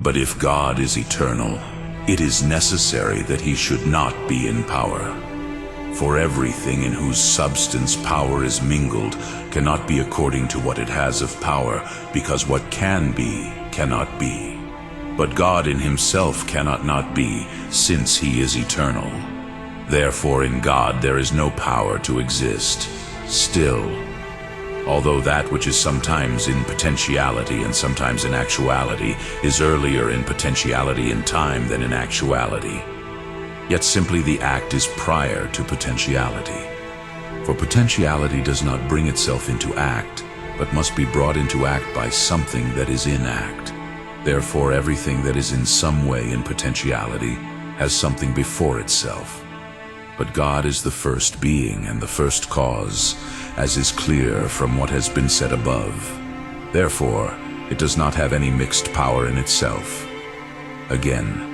But if God is eternal, it is necessary that he should not be in power. For everything in whose substance power is mingled cannot be according to what it has of power, because what can be cannot be. But God in himself cannot not be, since he is eternal. Therefore in God there is no power to exist. Still, although that which is sometimes in potentiality and sometimes in actuality is earlier in potentiality in time than in actuality, yet simply the act is prior to potentiality. For potentiality does not bring itself into act, but must be brought into act by something that is in act. Therefore everything that is in some way in potentiality has something before itself. But God is the first being and the first cause, as is clear from what has been said above. Therefore, it does not have any mixed power in itself. Again,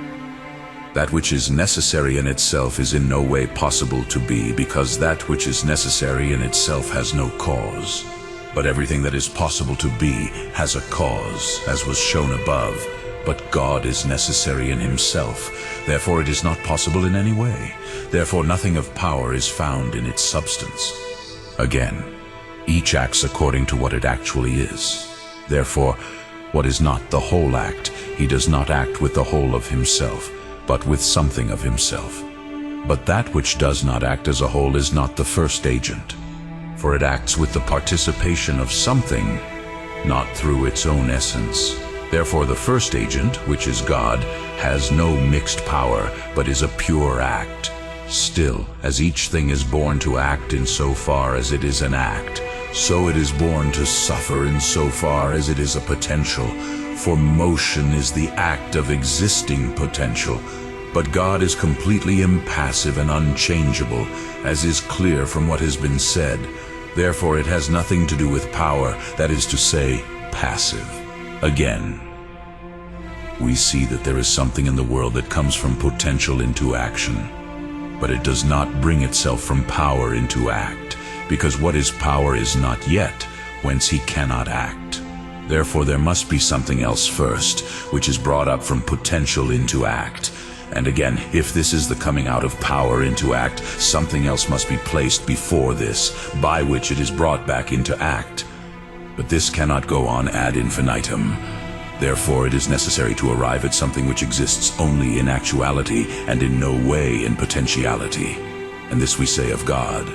that which is necessary in itself is in no way possible to be, because that which is necessary in itself has no cause. But everything that is possible to be has a cause, as was shown above. But God is necessary in himself, therefore it is not possible in any way. Therefore nothing of power is found in its substance. Again, each acts according to what it actually is. Therefore, what is not the whole act, he does not act with the whole of himself, but with something of himself. But that which does not act as a whole is not the first agent, for it acts with the participation of something, not through its own essence. Therefore the first agent, which is God, has no mixed power, but is a pure act. Still, as each thing is born to act in so far as it is an act, so it is born to suffer in so far as it is a potential. For motion is the act of existing potential, but God is completely impassive and unchangeable, as is clear from what has been said. Therefore it has nothing to do with power, that is to say, passive. Again, we see that there is something in the world that comes from potential into action, but it does not bring itself from power into act, because what is power is not yet, whence he cannot act. Therefore there must be something else first, which is brought up from potential into act. And again, if this is the coming out of power into act, something else must be placed before this, by which it is brought back into act. But this cannot go on ad infinitum. Therefore it is necessary to arrive at something which exists only in actuality and in no way in potentiality. And this we say of God.